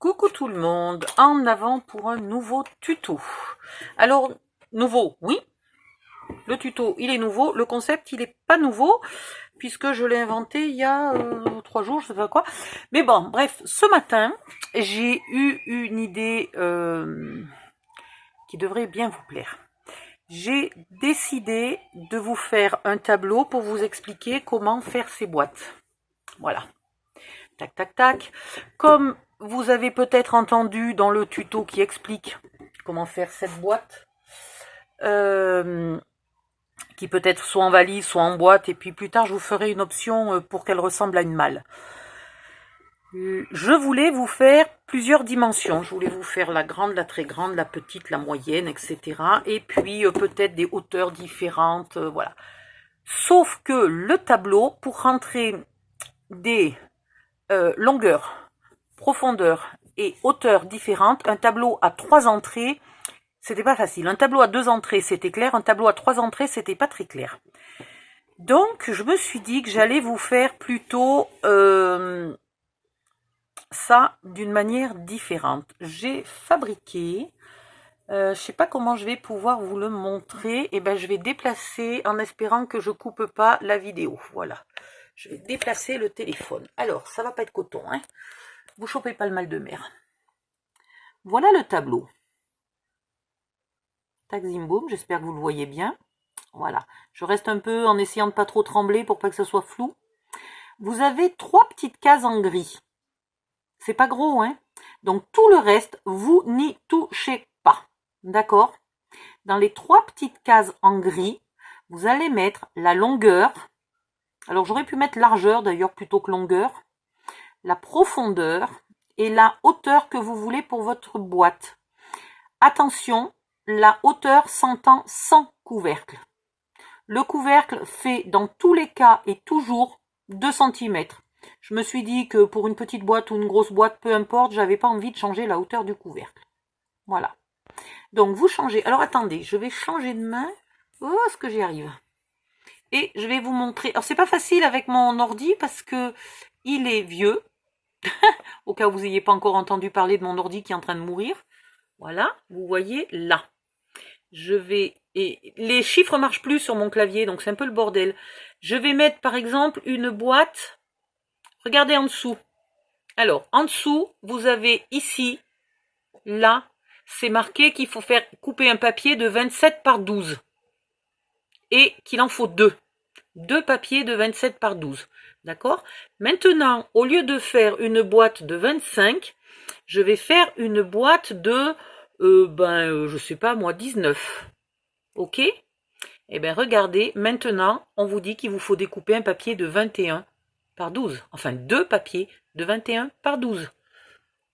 Coucou tout le monde, en avant pour un nouveau tuto. Alors, nouveau, oui, le tuto il est nouveau, le concept il est pas nouveau, puisque je l'ai inventé il y a 3 jours, je sais pas quoi. Mais bon, bref, ce matin, j'ai eu une idée qui devrait bien vous plaire. J'ai décidé de vous faire un tableau pour vous expliquer comment faire ces boîtes. Voilà. Tac, tac, tac. Comme vous avez peut-être entendu dans le tuto qui explique comment faire cette boîte, qui peut être soit en valise, soit en boîte, et puis plus tard je vous ferai une option pour qu'elle ressemble à une malle. Je voulais vous faire plusieurs dimensions. Je voulais vous faire la grande, la très grande, la petite, la moyenne, etc. Et puis peut-être des hauteurs différentes, voilà. Sauf que le tableau, pour rentrer des longueurs, profondeurs et hauteurs différentes, un tableau à 3 entrées, c'était pas facile. Un tableau à 2 entrées, c'était clair. Un tableau à 3 entrées, c'était pas très clair. Donc, je me suis dit que j'allais vous faire plutôt ça d'une manière différente. J'ai fabriqué, je sais pas comment je vais pouvoir vous le montrer. Et ben, je vais déplacer en espérant que je coupe pas la vidéo. Voilà. Je vais déplacer le téléphone. Alors, ça va pas être coton, hein. Vous chopez pas le mal de mer. Voilà le tableau. Tac, zim, boum, j'espère que vous le voyez bien. Voilà. Je reste un peu en essayant de pas trop trembler pour pas que ça soit flou. Vous avez 3 petites cases en gris. C'est pas gros, hein. Donc tout le reste, vous n'y touchez pas. D'accord? Dans les 3 petites cases en gris, vous allez mettre la longueur. Alors j'aurais pu mettre largeur d'ailleurs plutôt que longueur. La profondeur et la hauteur que vous voulez pour votre boîte. Attention, la hauteur s'entend sans couvercle. Le couvercle fait dans tous les cas et toujours 2 cm. Je me suis dit que pour une petite boîte ou une grosse boîte, peu importe, j'avais pas envie de changer la hauteur du couvercle. Voilà. Donc vous changez. Alors attendez, je vais changer de main. Oh, est-ce que j'y arrive? Et je vais vous montrer. Alors c'est pas facile avec mon ordi parce que il est vieux. Au cas où vous n'ayez pas encore entendu parler de mon ordi qui est en train de mourir. Voilà, vous voyez là. Je vais... Et les chiffres marchent plus sur mon clavier, donc c'est un peu le bordel. Je vais mettre par exemple une boîte. Regardez en dessous. Alors, en dessous, vous avez ici, là, c'est marqué qu'il faut faire couper un papier de 27 par 12. Et qu'il en faut 2. 2 papiers de 27 par 12. D'accord? Maintenant, au lieu de faire une boîte de 25, je vais faire une boîte de, je sais pas moi, 19. Ok? Eh bien, regardez, maintenant, on vous dit qu'il vous faut découper un papier de 21 par 12. Enfin, 2 papiers de 21 par 12.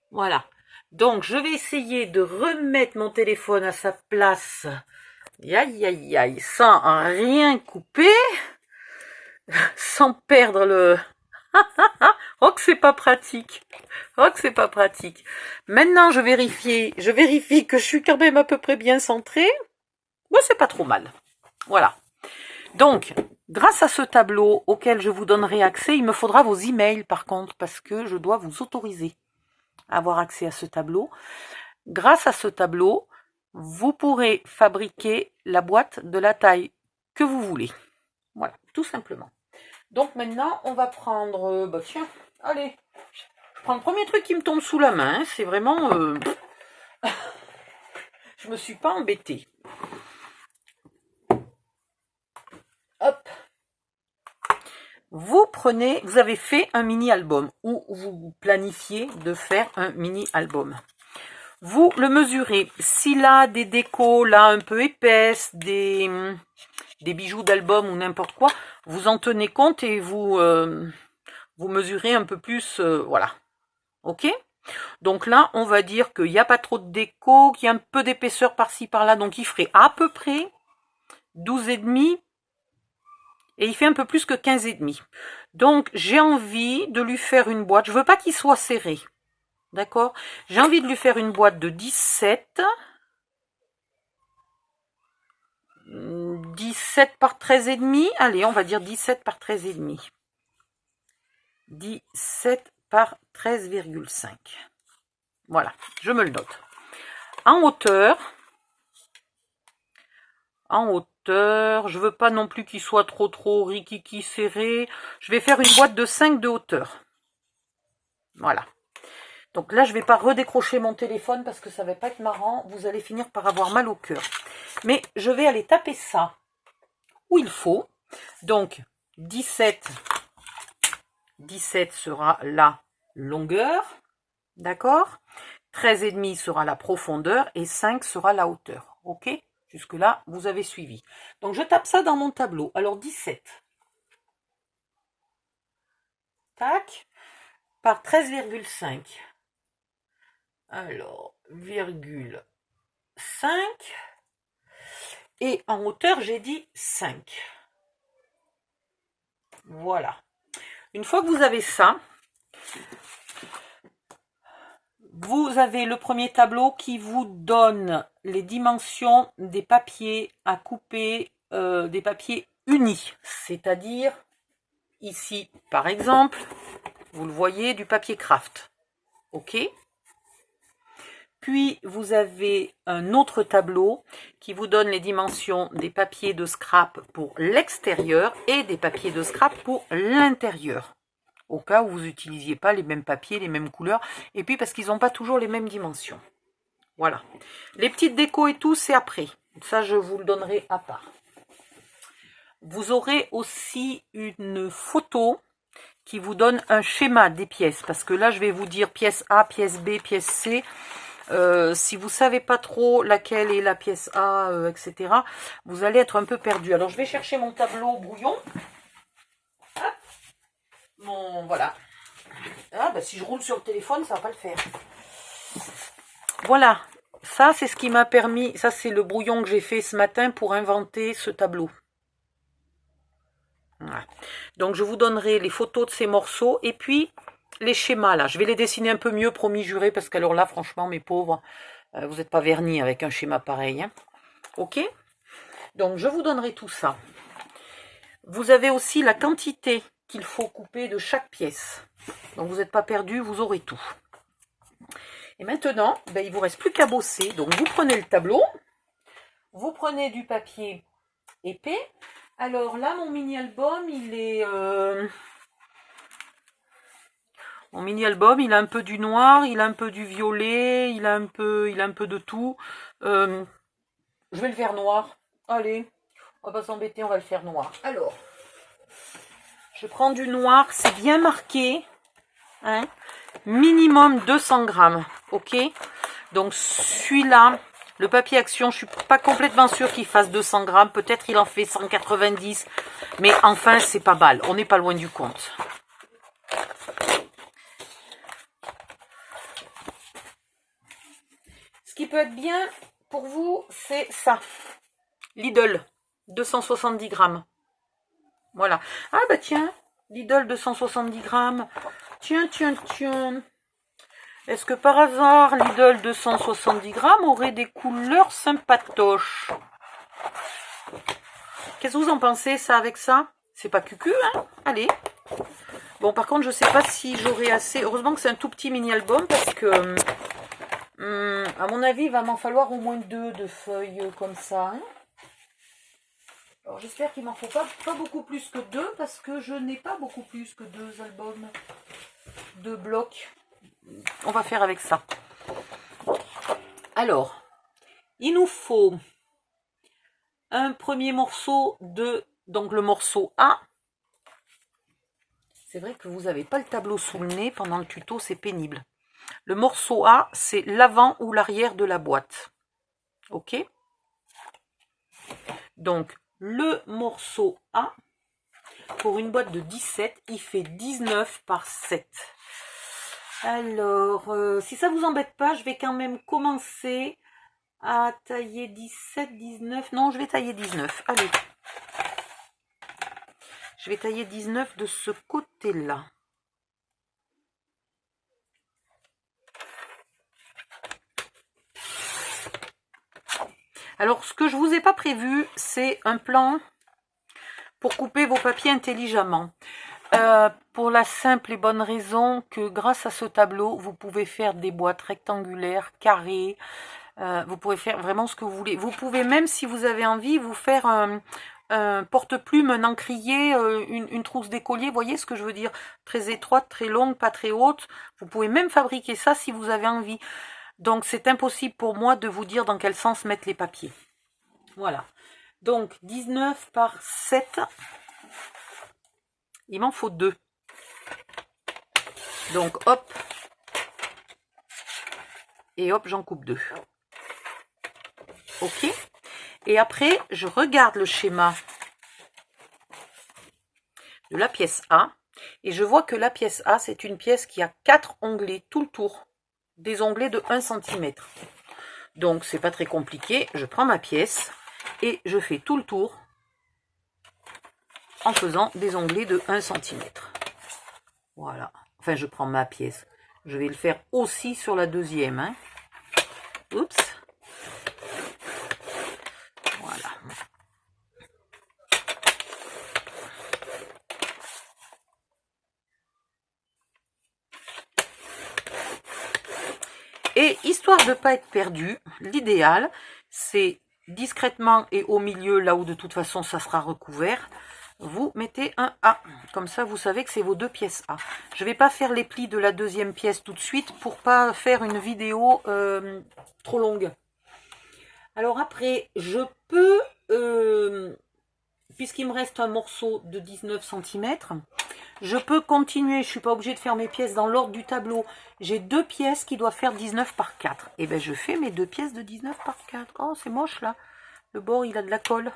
Voilà. Donc, je vais essayer de remettre mon téléphone à sa place. Aïe, aïe, aïe, sans rien couper. Sans perdre le... Oh que c'est pas pratique. Oh que c'est pas pratique. Maintenant, je vérifie que je suis quand même à peu près bien centrée. Bon, c'est pas trop mal. Voilà. Donc, grâce à ce tableau auquel je vous donnerai accès, il me faudra vos emails par contre, parce que je dois vous autoriser à avoir accès à ce tableau. Grâce à ce tableau, vous pourrez fabriquer la boîte de la taille que vous voulez. Voilà, tout simplement. Donc maintenant, on va prendre... tiens, allez. Je prends le premier truc qui me tombe sous la main. C'est vraiment... je me suis pas embêtée. Hop. Vous prenez... Vous avez fait un mini-album ou vous planifiez de faire un mini-album. Vous le mesurez. S'il a des décos là un peu épaisses, des bijoux d'album ou n'importe quoi, vous en tenez compte et vous mesurez un peu plus, voilà. Ok? Donc là, on va dire qu'il n'y a pas trop de déco, qu'il y a un peu d'épaisseur par-ci, par-là, donc il ferait à peu près 12,5 et il fait un peu plus que 15,5. Donc j'ai envie de lui faire une boîte, je veux pas qu'il soit serré, d'accord? J'ai envie de lui faire une boîte de 17 par 13,5. Allez, on va dire 17 par 13,5. 17 par 13,5. Voilà, je me le note. En hauteur, je veux pas non plus qu'il soit trop rikiki serré. Je vais faire une boîte de 5 de hauteur. Voilà. Donc là, je vais pas redécrocher mon téléphone parce que ça va pas être marrant. Vous allez finir par avoir mal au cœur. Mais je vais aller taper ça où il faut. Donc, 17 sera la longueur. D'accord? 13,5 sera la profondeur et 5 sera la hauteur. Ok? Jusque-là, vous avez suivi. Donc, je tape ça dans mon tableau. Alors, 17. Tac. Par 13,5. Alors, virgule 5. Et en hauteur, j'ai dit 5. Voilà. Une fois que vous avez ça, vous avez le premier tableau qui vous donne les dimensions des papiers à couper, des papiers unis. C'est-à-dire, ici, par exemple, vous le voyez, du papier craft. OK ? Puis, vous avez un autre tableau qui vous donne les dimensions des papiers de scrap pour l'extérieur et des papiers de scrap pour l'intérieur. Au cas où vous n'utilisiez pas les mêmes papiers, les mêmes couleurs. Et puis, parce qu'ils n'ont pas toujours les mêmes dimensions. Voilà. Les petites décos et tout, c'est après. Ça, je vous le donnerai à part. Vous aurez aussi une photo qui vous donne un schéma des pièces. Parce que là, je vais vous dire pièce A, pièce B, pièce C. Si vous ne savez pas trop laquelle est la pièce A, etc., vous allez être un peu perdu. Alors, je vais chercher mon tableau brouillon. Hop. Bon, voilà. Ah, bah, si je roule sur le téléphone, ça ne va pas le faire. Voilà. Ça, c'est ce qui m'a permis... Ça, c'est le brouillon que j'ai fait ce matin pour inventer ce tableau. Voilà. Donc, je vous donnerai les photos de ces morceaux et puis... les schémas là, je vais les dessiner un peu mieux, promis juré, parce qu'alors là, franchement, mes pauvres, vous n'êtes pas vernis avec un schéma pareil. Hein. Ok? Donc, je vous donnerai tout ça. Vous avez aussi la quantité qu'il faut couper de chaque pièce. Donc, vous n'êtes pas perdu, vous aurez tout. Et maintenant, ben, il ne vous reste plus qu'à bosser. Donc, vous prenez le tableau, vous prenez du papier épais. Alors là, mon mini-album, il est... Mon mini-album, il a un peu du noir, il a un peu du violet, il a un peu de tout. Je vais le faire noir. Allez, on va pas s'embêter, on va le faire noir. Alors, je prends du noir, c'est bien marqué. Hein, minimum 200 grammes. Ok? Donc, celui-là, le papier Action, je ne suis pas complètement sûre qu'il fasse 200 grammes. Peut-être il en fait 190. Mais enfin, c'est pas mal. On n'est pas loin du compte. Ce qui peut être bien pour vous, c'est ça. Lidl, 270 grammes. Voilà. Ah bah tiens, Lidl 270 grammes. Tiens. Est-ce que par hasard, Lidl 270 grammes aurait des couleurs sympatoches? Qu'est-ce que vous en pensez, ça, avec ça? C'est pas cucu, hein? Allez. Bon, par contre, je sais pas si j'aurai assez... Heureusement que c'est un tout petit mini-album, parce que... à mon avis, il va m'en falloir au moins 2 de feuilles comme ça. Hein. Alors j'espère qu'il m'en faut pas beaucoup plus que 2, parce que je n'ai pas beaucoup plus que 2 albums de blocs. On va faire avec ça. Alors, il nous faut un premier morceau de... Donc le morceau A. C'est vrai que vous n'avez pas le tableau sous le nez pendant le tuto, c'est pénible. Le morceau A, c'est l'avant ou l'arrière de la boîte. Ok? Donc, le morceau A, pour une boîte de 17, il fait 19 par 7. Alors, si ça vous embête pas, je vais quand même commencer à tailler 17, 19. Non, je vais tailler 19. Allez. Je vais tailler 19 de ce côté-là. Alors, ce que je ne vous ai pas prévu, c'est un plan pour couper vos papiers intelligemment. Pour la simple et bonne raison que grâce à ce tableau, vous pouvez faire des boîtes rectangulaires, carrées, vous pouvez faire vraiment ce que vous voulez. Vous pouvez même, si vous avez envie, vous faire un porte-plume, un encrier, une trousse d'écolier, vous voyez ce que je veux dire? Très étroite, très longue, pas très haute. Vous pouvez même fabriquer ça si vous avez envie. Donc c'est impossible pour moi de vous dire dans quel sens mettre les papiers. Voilà. Donc 19 par 7. Il m'en faut 2. Donc hop. Et hop, j'en coupe 2. Ok. Et après, je regarde le schéma de la pièce A. Et je vois que la pièce A, c'est une pièce qui a 4 onglets tout le tour. Des onglets de 1 cm. Donc, c'est pas très compliqué. Je prends ma pièce et je fais tout le tour en faisant des onglets de 1 cm. Voilà. Enfin, je prends ma pièce. Je vais le faire aussi sur la deuxième. Hein. Oups. Voilà. Et histoire de ne pas être perdu, l'idéal, c'est discrètement et au milieu, là où de toute façon ça sera recouvert, vous mettez un A. Comme ça, vous savez que c'est vos 2 pièces A. Je ne vais pas faire les plis de la deuxième pièce tout de suite pour pas faire une vidéo trop longue. Alors après, je peux, puisqu'il me reste un morceau de 19 cm, je peux continuer, je ne suis pas obligée de faire mes pièces dans l'ordre du tableau. J'ai 2 pièces qui doivent faire 19 par 4. Et bien je fais mes 2 pièces de 19 par 4. Oh, c'est moche là. Le bord, il a de la colle.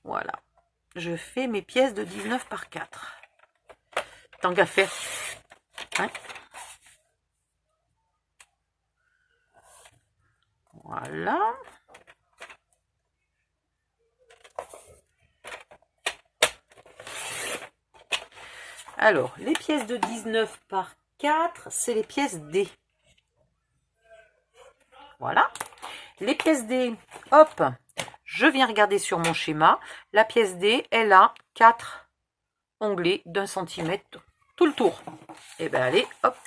Voilà. Je fais mes pièces de 19 par 4. Tant qu'à faire. Hein? Voilà. Alors, les pièces de 19 par 4, c'est les pièces D. Voilà. Les pièces D, hop, je viens regarder sur mon schéma. La pièce D, elle a 4 onglets d'1 cm tout le tour. Et bien allez, hop,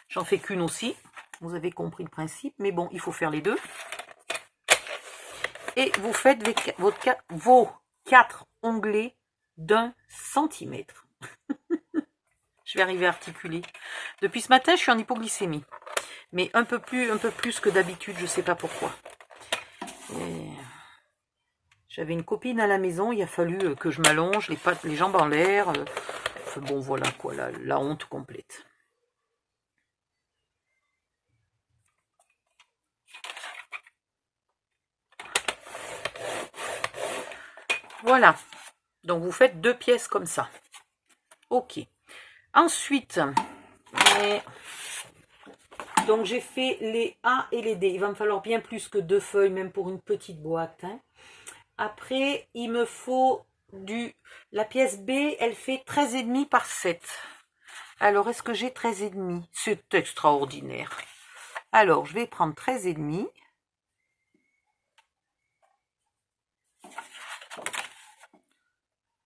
j'en fais qu'une aussi. Vous avez compris le principe, mais bon, il faut faire les deux. Et vous faites vos 4 onglets d'1 cm. Je vais arriver à articuler. Depuis ce matin, je suis en hypoglycémie. Mais un peu plus que d'habitude, je ne sais pas pourquoi. J'avais une copine à la maison, il a fallu que je m'allonge, les jambes en l'air. Bon, voilà quoi, la honte complète. Voilà. Donc, vous faites 2 pièces comme ça. Ok. Ensuite, donc j'ai fait les A et les D. Il va me falloir bien plus que 2 feuilles, même pour une petite boîte. Hein. Après, il me faut la pièce B, elle fait 13,5 par 7. Alors, est-ce que j'ai 13,5? C'est extraordinaire. Alors, je vais prendre 13,5.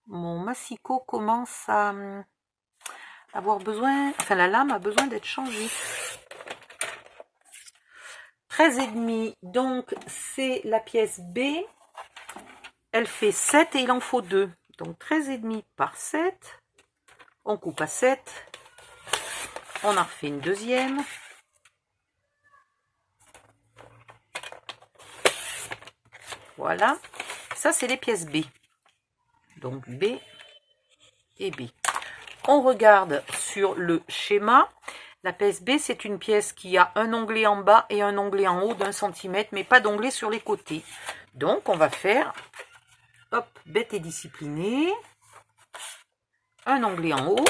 Mon massicot commence à avoir besoin, enfin la lame a besoin d'être changée. 13,5, donc c'est la pièce B. Elle fait 7 et il en faut 2. Donc 13,5 par 7. On coupe à 7. On en refait une deuxième. Voilà. Ça, c'est les pièces B. Donc B et B. On regarde sur le schéma. La pièce B, c'est une pièce qui a un onglet en bas et un onglet en haut d'1 cm, mais pas d'onglet sur les côtés. Donc, on va faire, hop, bête et disciplinée. Un onglet en haut.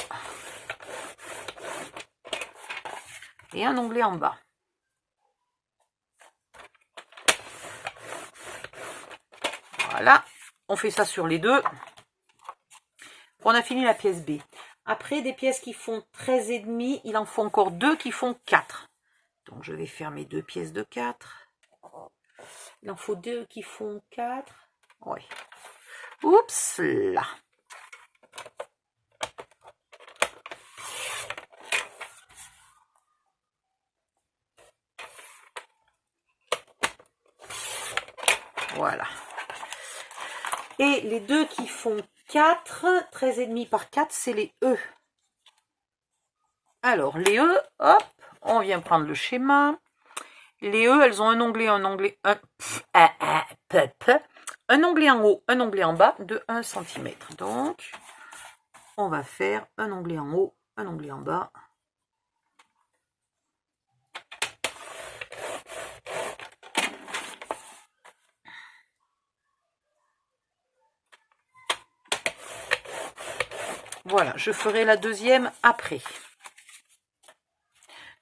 Et un onglet en bas. Voilà. On fait ça sur les deux. On a fini la pièce B. Après, des pièces qui font 13,5, il en faut encore 2 qui font 4. Donc, je vais faire mes 2 pièces de 4. Il en faut 2 qui font 4. Oui. Oups là. Voilà. Et les deux qui font 4, 13,5 par 4, c'est les E. Alors, les E, hop, on vient prendre le schéma. Les E, elles ont un onglet, un onglet en haut, un onglet en bas de 1 cm. Donc, on va faire un onglet en haut, un onglet en bas. Voilà, je ferai la deuxième après.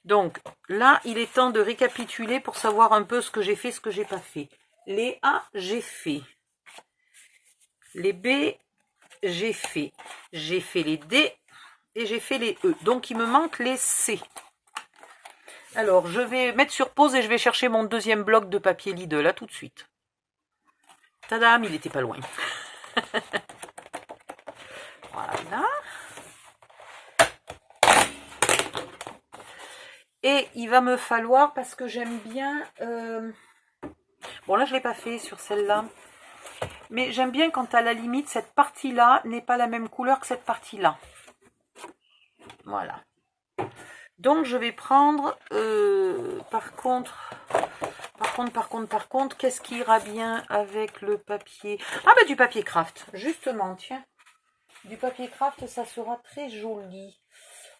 Donc là, il est temps de récapituler pour savoir un peu ce que j'ai fait, ce que j'ai pas fait. Les A, j'ai fait. Les B, j'ai fait. J'ai fait les D et j'ai fait les E. Donc il me manque les C. Alors je vais mettre sur pause et je vais chercher mon deuxième bloc de papier Lidl là tout de suite. Tadam, il était pas loin. Voilà. Et il va me falloir, parce que j'aime bien... Bon, là, je ne l'ai pas fait sur celle-là. Mais j'aime bien quand, à la limite, cette partie-là n'est pas la même couleur que cette partie-là. Voilà. Donc, je vais prendre... par contre, qu'est-ce qui ira bien avec le papier? Ah, ben, du papier craft. Justement, tiens. Du papier craft, ça sera très joli.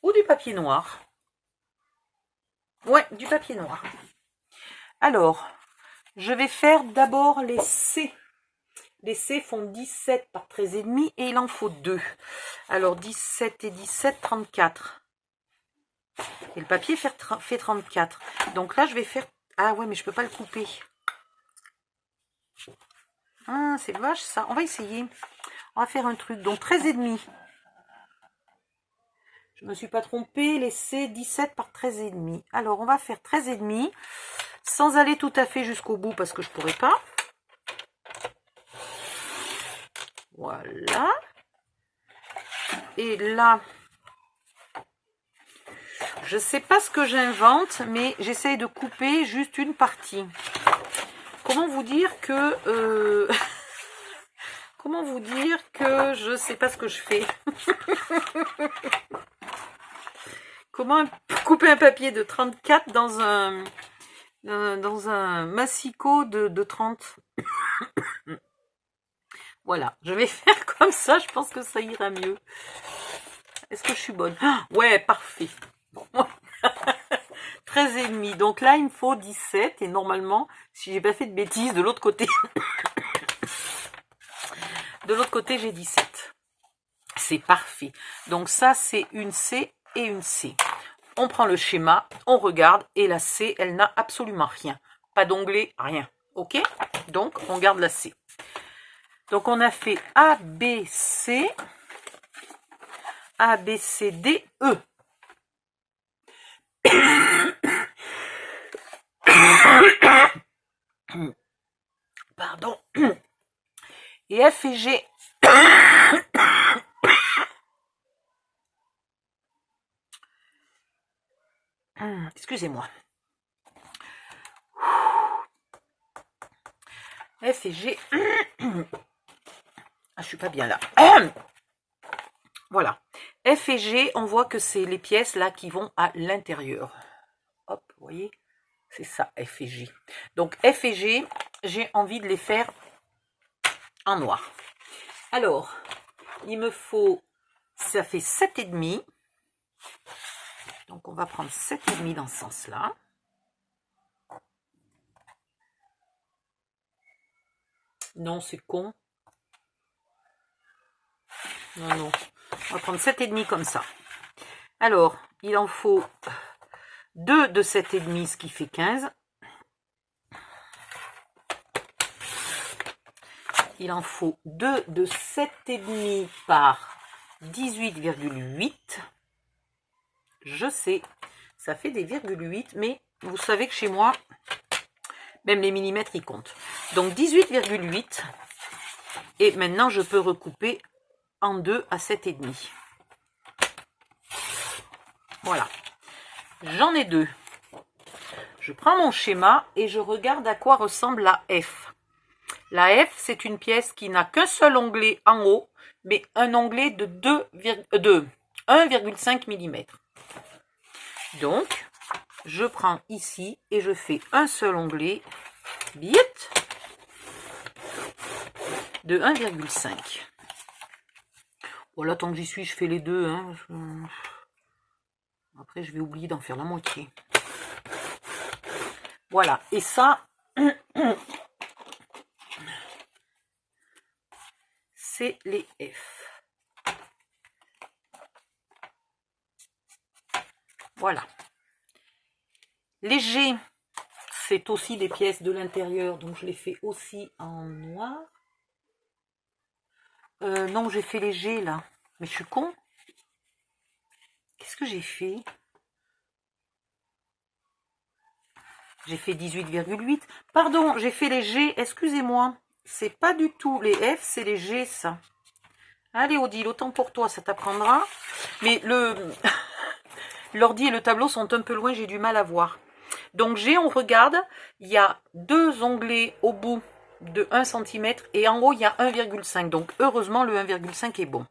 Ou du papier noir. Ouais, du papier noir. Alors, je vais faire d'abord les C. Les C font 17 par 13,5 et il en faut 2. Alors, 17 et 17, 34. Et le papier fait 34. Donc là, je vais faire... Ah ouais, mais je peux pas le couper. Ah, c'est vache ça. On va essayer. On va faire un truc. Donc, 13,5. Je ne me suis pas trompée, les C, 17 par 13,5. Alors, on va faire 13,5 sans aller tout à fait jusqu'au bout parce que je ne pourrais pas. Voilà. Et là, je ne sais pas ce que j'invente, mais j'essaye de couper juste une partie. Comment vous dire que... Comment vous dire que je ne sais pas ce que je fais. Comment couper un papier de 34 dans un massicot de 30. Voilà, je vais faire comme ça, je pense que ça ira mieux. Est-ce que je suis bonne? Ouais, parfait. Bon. 13,5. Donc là, il me faut 17. Et normalement, si j'ai pas fait de bêtises, de l'autre côté... de l'autre côté, j'ai 17. C'est parfait. Donc ça, c'est une C et une C. On prend le schéma, on regarde, et la C, elle n'a absolument rien. Pas d'onglet, rien. Ok? Donc, on garde la C. Donc, on a fait A, B, C, D, E. Pardon. Et F et G. Excusez-moi. F et G. Ah, je suis pas bien là. Voilà. F et G, on voit que c'est les pièces là qui vont à l'intérieur. Hop, vous voyez? C'est ça, F et G. Donc, F et G, j'ai envie de les faire en noir. Alors, il me faut... Ça fait 7,5. Donc, on va prendre 7,5 dans ce sens-là. Non, c'est con. Non, non. On va prendre 7,5 comme ça. Alors, il en faut 2 de 7,5, ce qui fait 15. Il en faut 2 de 7,5 par 18,8. Je sais, ça fait des virgules 8, mais vous savez que chez moi, même les millimètres, ils comptent. Donc 18,8. Et maintenant, je peux recouper en 2 à 7,5. Voilà. J'en ai 2. Je prends mon schéma et je regarde à quoi ressemble la F. La F, c'est une pièce qui n'a qu'un seul onglet en haut, mais un onglet de 1,5 mm. Donc, je prends ici et je fais un seul onglet, bit, de 1,5. Voilà, tant que j'y suis, je fais les deux. Hein. Après, je vais oublier d'en faire la moitié. Voilà, et ça, c'est les F. Voilà. Les G, c'est aussi des pièces de l'intérieur, donc je les fais aussi en noir. Non, j'ai fait les G là, mais je suis con. Qu'est-ce que j'ai fait? J'ai fait 18,8. Pardon, j'ai fait les G, excusez-moi. C'est pas du tout les F, c'est les G, ça. Allez, Odile, autant pour toi, ça t'apprendra. Mais l'ordi et le tableau sont un peu loin, j'ai du mal à voir. Donc G, on regarde, il y a deux onglets au bout de 1 cm et en haut, il y a 1,5. Donc heureusement, le 1,5 est bon.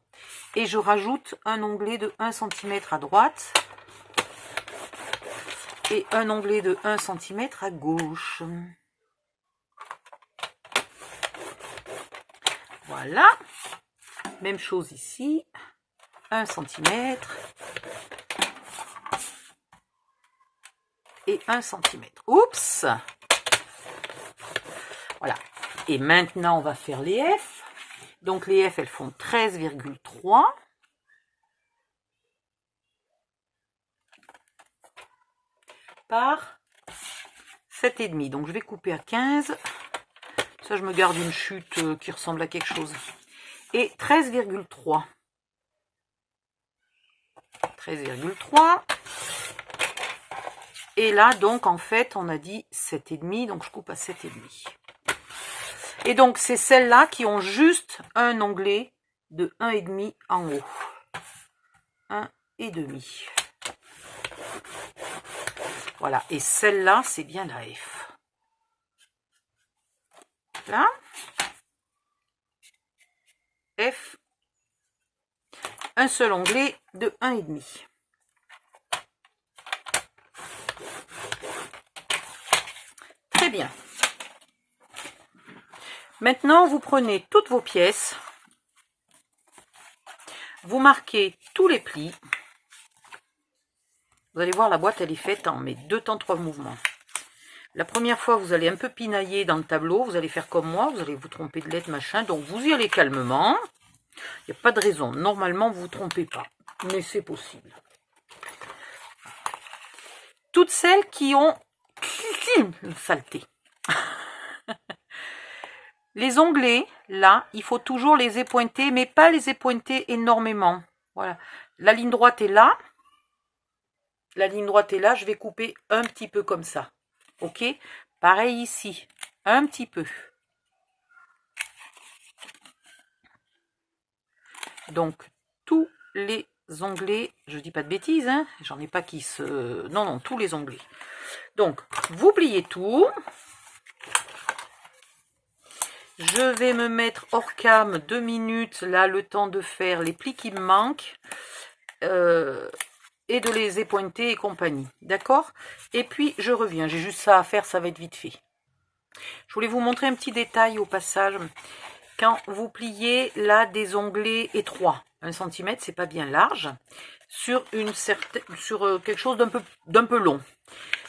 Et je rajoute un onglet de 1 cm à droite et un onglet de 1 cm à gauche. Voilà. Même chose ici. 1 cm et 1 cm. Oups! Voilà. Et maintenant, on va faire les F. Donc, les F, elles font 13,3. Par 7,5. Donc, je vais couper à 15. Ça, je me garde une chute qui ressemble à quelque chose. Et 13,3. 13,3. Et là, donc, en fait, on a dit 7,5. Donc, je coupe à 7,5. Et donc, c'est celles-là qui ont juste un onglet de 1,5 en haut. 1,5. Voilà. Et celle-là, c'est bien la F. Là. F. Un seul onglet de 1,5. Très bien. Maintenant, vous prenez toutes vos pièces. Vous marquez tous les plis. Vous allez voir, la boîte, elle est faite en 2 temps 3 mouvements. La première fois, vous allez un peu pinailler dans le tableau. Vous allez faire comme moi. Vous allez vous tromper de lettres, machin. Donc, vous y allez calmement. Il n'y a pas de raison. Normalement, vous ne vous trompez pas. Mais c'est possible. Toutes celles qui ont une saleté. Les onglets, là, il faut toujours les épointer, mais pas les épointer énormément. Voilà. La ligne droite est là. La ligne droite est là. Je vais couper un petit peu comme ça. Ok? Pareil ici. Un petit peu. Donc, tous les onglets, je dis pas de bêtises, hein, j'en ai pas qui se... Non, tous les onglets. Donc, vous pliez tout. Je vais me mettre hors cam 2 minutes, là, le temps de faire les plis qui me manquent. Et de les épointer et compagnie. D'accord? Et puis, je reviens. J'ai juste ça à faire, ça va être vite fait. Je voulais vous montrer un petit détail au passage. Quand vous pliez là des onglets étroits, 1 cm, c'est pas bien large, sur quelque chose d'un peu long.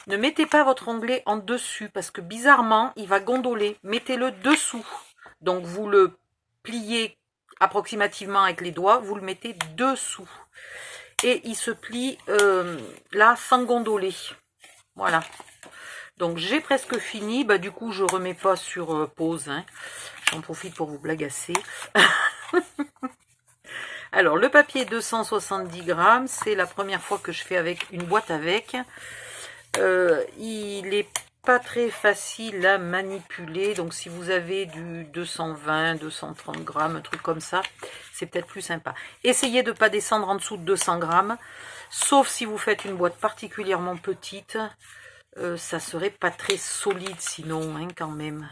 Ne mettez pas votre onglet en dessus parce que bizarrement, il va gondoler. Mettez-le dessous. Donc, vous le pliez approximativement avec les doigts, vous le mettez dessous. Et il se plie là sans gondoler. Voilà. Donc, j'ai presque fini. Bah, du coup, je remets pas sur pause. Hein. J'en profite pour vous blagasser. Alors, le papier 270 grammes, c'est la première fois que je fais avec une boîte avec. Il est pas très facile à manipuler. Donc, si vous avez du 220, 230 grammes, un truc comme ça, c'est peut-être plus sympa. Essayez de ne pas descendre en dessous de 200 grammes. Sauf si vous faites une boîte particulièrement petite. Ça serait pas très solide sinon, hein, quand même.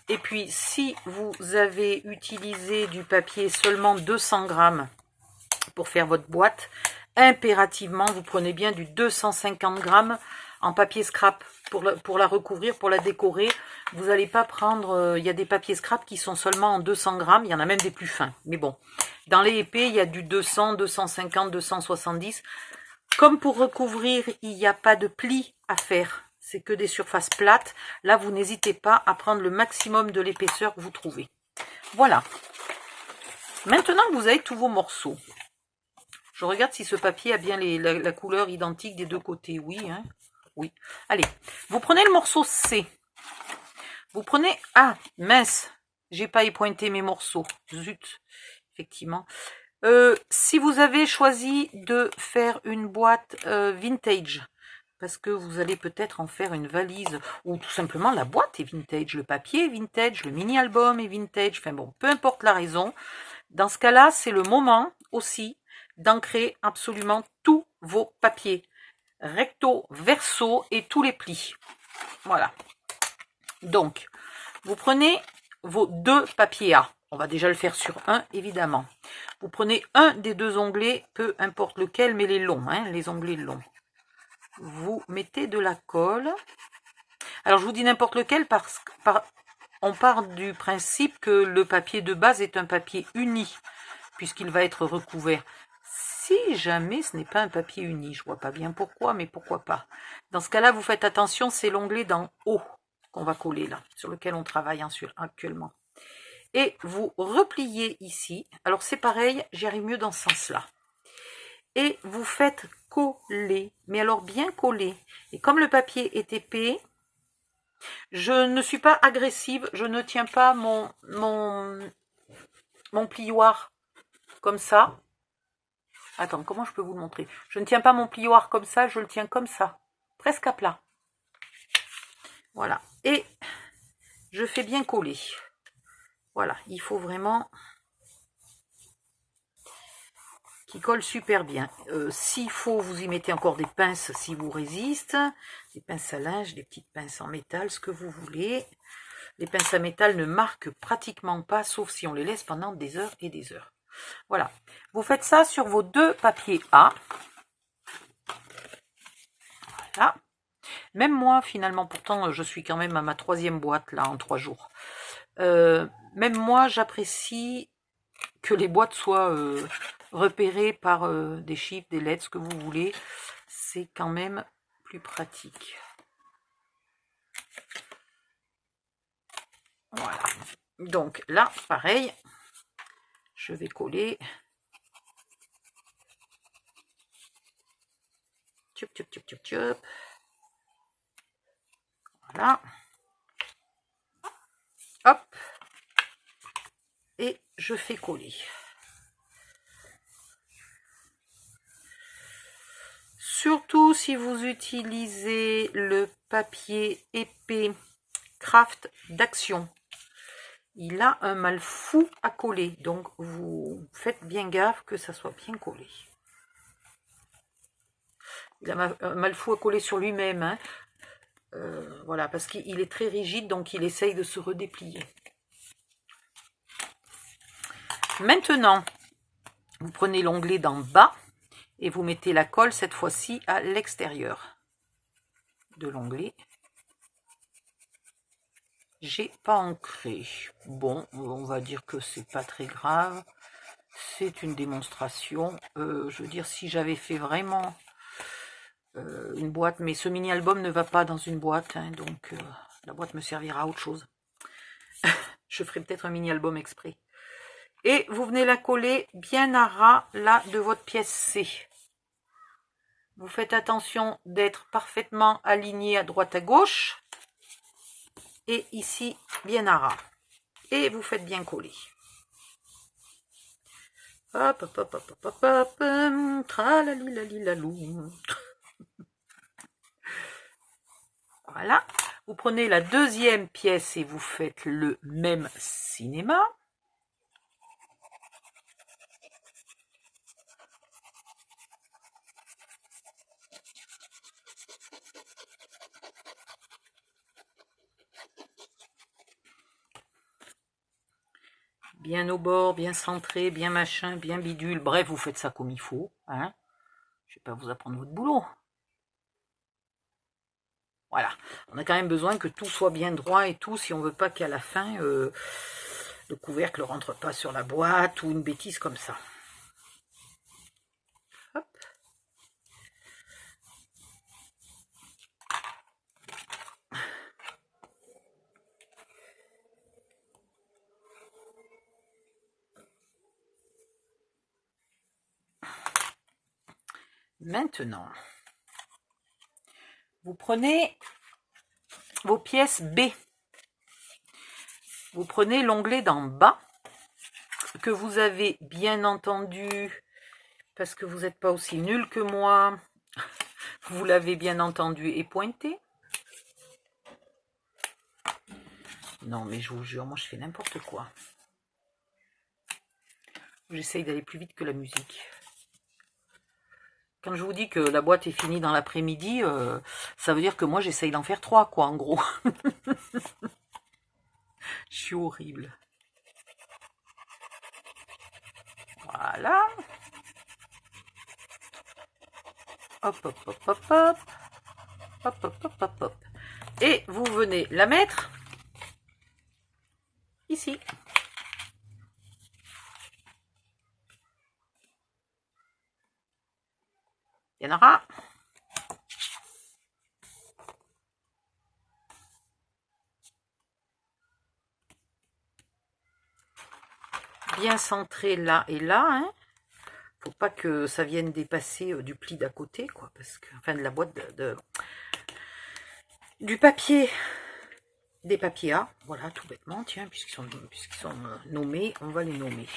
Et puis, si vous avez utilisé du papier seulement 200 grammes pour faire votre boîte, impérativement, vous prenez bien du 250 grammes en papier scrap pour la recouvrir, pour la décorer. Vous n'allez pas prendre... il y a des papiers scrap qui sont seulement en 200 grammes. Il y en a même des plus fins. Mais bon, dans les épais, il y a du 200, 250, 270. Comme pour recouvrir, il n'y a pas de plis à faire. C'est que des surfaces plates. Là, vous n'hésitez pas à prendre le maximum de l'épaisseur que vous trouvez. Voilà. Maintenant que vous avez tous vos morceaux, je regarde si ce papier a bien la couleur identique des deux côtés. Oui, hein? Oui. Allez, vous prenez le morceau C. Vous prenez... Ah, mince, j'ai pas épointé mes morceaux. Zut, effectivement. Si vous avez choisi de faire une boîte vintage, parce que vous allez peut-être en faire une valise, ou tout simplement la boîte est vintage, le papier est vintage, le mini-album est vintage, enfin bon, peu importe la raison. Dans ce cas-là, c'est le moment aussi d'ancrer absolument tous vos papiers, recto, verso et tous les plis. Voilà. Donc, vous prenez vos deux papiers A. On va déjà le faire sur un, évidemment. Vous prenez un des deux onglets, peu importe lequel, mais les longs, hein, les onglets longs. Vous mettez de la colle. Alors, je vous dis n'importe lequel parce que on part du principe que le papier de base est un papier uni, puisqu'il va être recouvert. Si jamais ce n'est pas un papier uni, je vois pas bien pourquoi, mais pourquoi pas. Dans ce cas-là, vous faites attention, c'est l'onglet d'en haut qu'on va coller là, sur lequel on travaille actuellement. Et vous repliez ici. Alors c'est pareil, j'y arrive mieux dans ce sens-là. Et vous faites coller, mais alors bien coller. Et comme le papier est épais, je ne suis pas agressive, je ne tiens pas mon plioir comme ça. Attends, comment je peux vous le montrer? Je ne tiens pas mon plioir comme ça, je le tiens comme ça, presque à plat. Voilà, et je fais bien coller. Voilà, il faut vraiment qu'il colle super bien. S'il faut, vous y mettez encore des pinces si vous résiste, des pinces à linge, des petites pinces en métal, ce que vous voulez. Les pinces à métal ne marquent pratiquement pas, sauf si on les laisse pendant des heures et des heures. Voilà, vous faites ça sur vos deux papiers A. Voilà. Même moi, finalement, pourtant, je suis quand même à ma 3e boîte, là, en 3 jours. Même moi, j'apprécie que les boîtes soient repérées par des chiffres, des lettres, ce que vous voulez. C'est quand même plus pratique. Voilà. Donc là, pareil, je vais coller. Tchup, tchup, tchup, tchup, tchup. Voilà. Hop. Et je fais coller. Surtout si vous utilisez le papier épais Craft d'Action. Il a un mal fou à coller. Donc vous faites bien gaffe que ça soit bien collé. Il a un mal fou à coller sur lui-même. Hein. Voilà, parce qu'il est très rigide, donc il essaye de se redéplier. Maintenant, vous prenez l'onglet d'en bas et vous mettez la colle cette fois-ci à l'extérieur de l'onglet. J'ai pas ancré. Bon, on va dire que c'est pas très grave. C'est une démonstration. Je veux dire, si j'avais fait vraiment une boîte, mais ce mini-album ne va pas dans une boîte, hein, donc la boîte me servira à autre chose. Je ferai peut-être un mini-album exprès. Et vous venez la coller bien à ras, là, de votre pièce C. Vous faites attention d'être parfaitement aligné à droite à gauche. Et ici, bien à ras. Et vous faites bien coller. Hop, hop, hop, hop, hop, hop, hop, tralalilalilou. Voilà. Vous prenez la deuxième pièce et vous faites le même cinéma. bien au bord, bien centré, bien machin, bien bidule. Bref, vous faites ça comme il faut. Hein. Je vais pas vous apprendre votre boulot. Voilà, on a quand même besoin que tout soit bien droit et tout, si on veut pas qu'à la fin, le couvercle ne rentre pas sur la boîte ou une bêtise comme ça. Hop. Maintenant, vous prenez vos pièces B. Vous prenez l'onglet d'en bas, que vous avez bien entendu, parce que vous n'êtes pas aussi nul que moi, vous l'avez bien entendu et pointé. Non, mais je vous jure, moi je fais n'importe quoi. J'essaye d'aller plus vite que la musique. Quand je vous dis que la boîte est finie dans l'après-midi, ça veut dire que moi j'essaye d'en faire 3, quoi, en gros. Je suis horrible. Voilà. Hop, hop, hop, hop, hop. Hop, hop, hop, hop, hop. Et vous venez la mettre ici. Il y en aura. Bien centré là et là. Hein. Faut pas que ça vienne dépasser du pli d'à côté, quoi. Parce que, enfin, de la boîte du papier. Des papiers A. Voilà, tout bêtement. Tiens, puisqu'ils sont nommés, on va les nommer.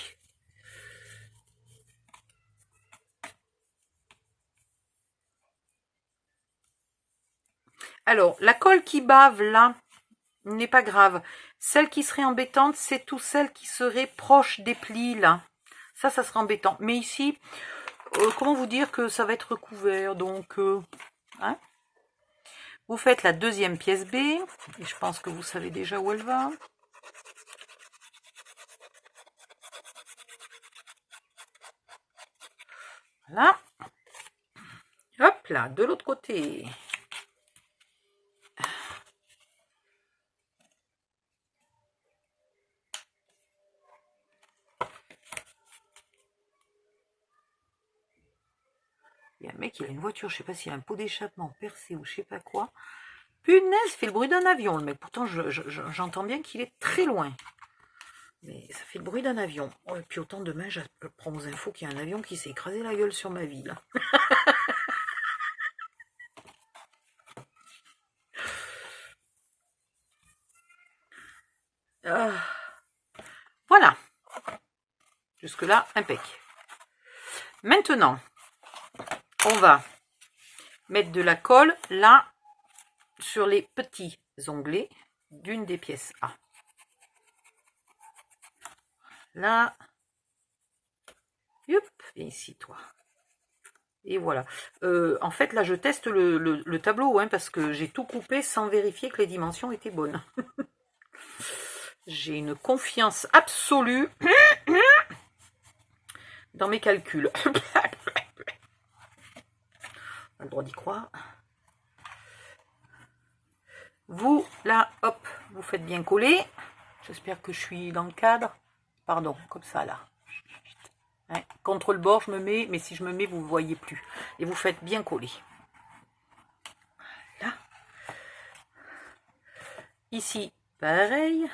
Alors, la colle qui bave là n'est pas grave. Celle qui serait embêtante, c'est tout celle qui serait proche des plis là. Ça serait embêtant. Mais ici, comment vous dire que ça va être recouvert, donc hein. Vous faites la deuxième pièce B, et je pense que vous savez déjà où elle va. Voilà. Hop là, de l'autre côté. Il y a un mec, il a une voiture, je sais pas s'il a un pot d'échappement percé ou je sais pas quoi. Punaise, il fait le bruit d'un avion, le mec. Pourtant, j'entends bien qu'il est très loin. Mais ça fait le bruit d'un avion. Oh, et puis autant demain, j'apprends aux infos qu'il y a un avion qui s'est écrasé la gueule sur ma ville. Voilà. Jusque-là, impec. Maintenant, on va mettre de la colle là sur les petits onglets d'une des pièces A. Là. Hop, viens ici, toi. Et voilà. En fait, là, je teste le tableau, hein, parce que j'ai tout coupé sans vérifier que les dimensions étaient bonnes. J'ai une confiance absolue dans mes calculs. On a le droit d'y croire. Vous, là, hop, vous faites bien coller. J'espère que je suis dans le cadre. Pardon, comme ça, là. Hein, contre le bord, je me mets, mais si je me mets, vous ne voyez plus. Et vous faites bien coller. Là. Ici, pareil.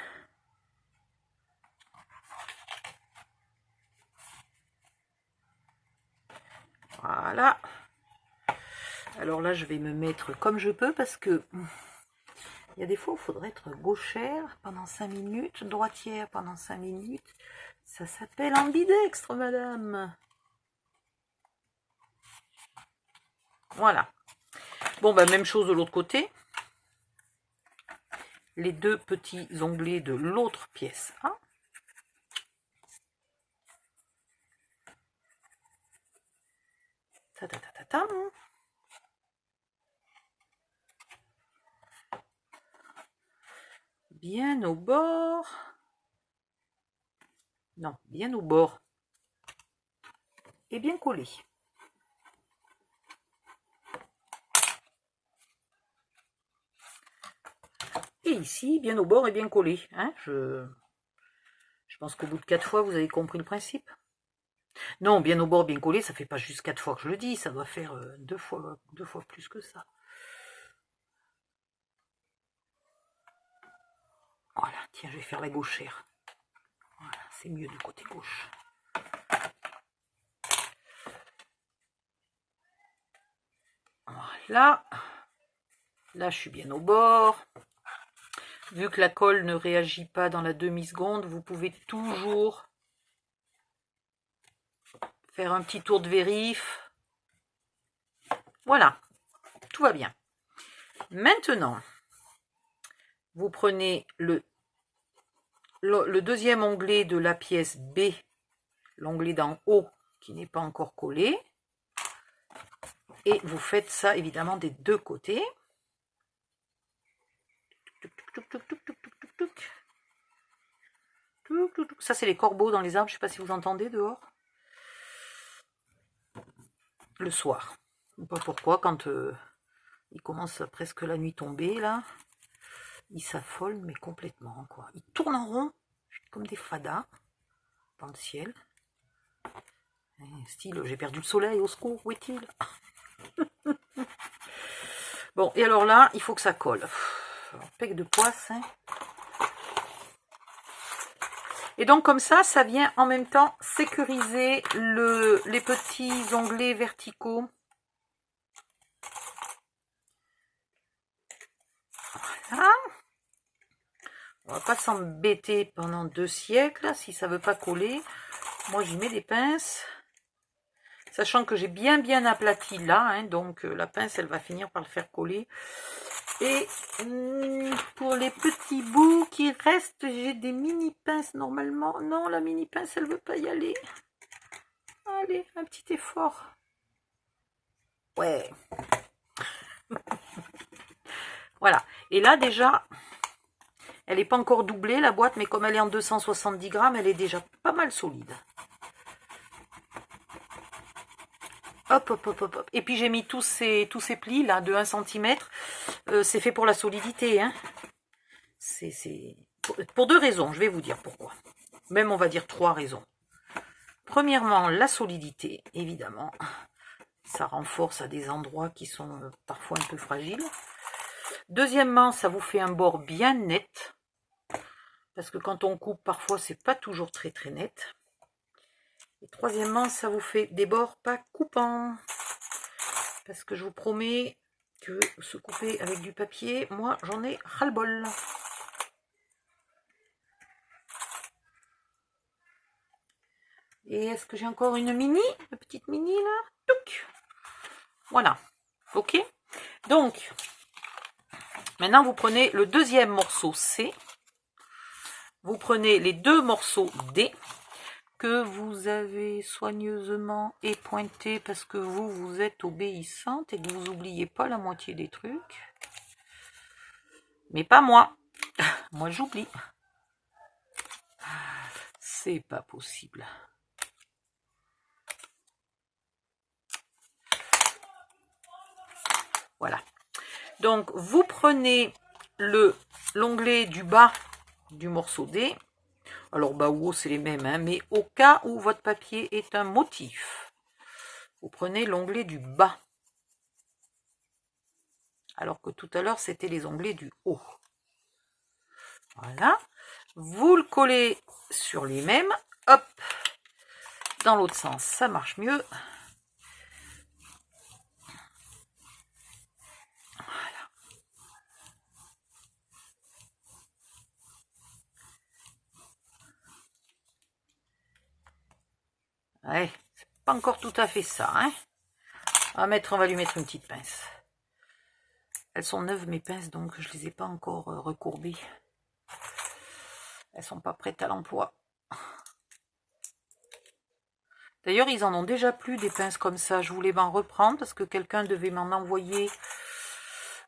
Voilà. Alors là, je vais me mettre comme je peux parce que il y a des fois où il faudrait être gauchère pendant 5 minutes, droitière pendant 5 minutes. Ça s'appelle ambidextre, madame. Voilà. Bon, bah, même chose de l'autre côté. Les deux petits onglets de l'autre pièce A. Ta ta ta ta ta. Bien au bord. Non, bien au bord. Et bien collé. Et ici, bien au bord et bien collé. Hein, je pense qu'au bout de 4 fois, vous avez compris le principe. Non, bien au bord, bien collé, ça fait pas juste 4 fois que je le dis, ça doit faire 2 fois plus que ça. Voilà, tiens, je vais faire la gauchère. Voilà, c'est mieux du côté gauche. Voilà. Là, je suis bien au bord. Vu que la colle ne réagit pas dans la demi-seconde, vous pouvez toujours faire un petit tour de vérif. Voilà, tout va bien. Maintenant, vous prenez le deuxième onglet de la pièce B, l'onglet d'en haut qui n'est pas encore collé, et vous faites ça évidemment des deux côtés. Ça c'est les corbeaux dans les arbres, je ne sais pas si vous entendez dehors. Le soir. Je ne sais pas pourquoi, quand il commence presque la nuit tombée, là, ils s'affolent, mais complètement, quoi. Ils tournent en rond, comme des fadas, dans le ciel. Style, j'ai perdu le soleil, au secours, où est-il? Bon, et alors là, il faut que ça colle. Alors, pec de poisse, hein. Et donc comme ça vient en même temps sécuriser les petits onglets verticaux. Voilà. On va pas s'embêter pendant 2 siècles si ça veut pas coller. Moi j'y mets des pinces. Sachant que j'ai bien aplati là, hein, donc la pince elle va finir par le faire coller. Et pour les petits bouts qui restent, j'ai des mini pinces normalement. Non, la mini pince elle veut pas y aller. Allez, un petit effort. Ouais. Voilà. Et là déjà, elle n'est pas encore doublée la boîte, mais comme elle est en 270 grammes, elle est déjà pas mal solide. Hop, hop, hop, hop, hop. Et puis j'ai mis tous ces plis là de 1 cm. C'est fait pour la solidité. Hein. C'est pour 2 raisons, je vais vous dire pourquoi. Même on va dire 3 raisons. Premièrement, la solidité, évidemment. Ça renforce à des endroits qui sont parfois un peu fragiles. Deuxièmement, ça vous fait un bord bien net. Parce que quand on coupe, parfois, c'est pas toujours très net. Et troisièmement, ça vous fait des bords pas coupants. Parce que je vous promets que se couper avec du papier, moi, j'en ai ras-le-bol. Et est-ce que j'ai encore une petite mini là? Touc. Voilà. Ok. Donc, maintenant, vous prenez le deuxième morceau C. Vous prenez les 2 morceaux D que vous avez soigneusement épointés parce que vous êtes obéissante et que vous n'oubliez pas la moitié des trucs. Mais pas moi. Moi, j'oublie. C'est pas possible. Voilà. Donc, vous prenez l'onglet du bas du morceau D. Alors, bas ou haut, c'est les mêmes, hein, mais au cas où votre papier est un motif, vous prenez l'onglet du bas. Alors que tout à l'heure, c'était les onglets du haut. Voilà. Vous le collez sur lui-même. Hop. Dans l'autre sens, ça marche mieux. Ouais, c'est pas encore tout à fait ça, hein. On va lui mettre une petite pince. Elles sont neuves mes pinces, donc je les ai pas encore recourbées. Elles sont pas prêtes à l'emploi. D'ailleurs, ils en ont déjà plus des pinces comme ça. Je voulais m'en reprendre parce que quelqu'un devait m'en envoyer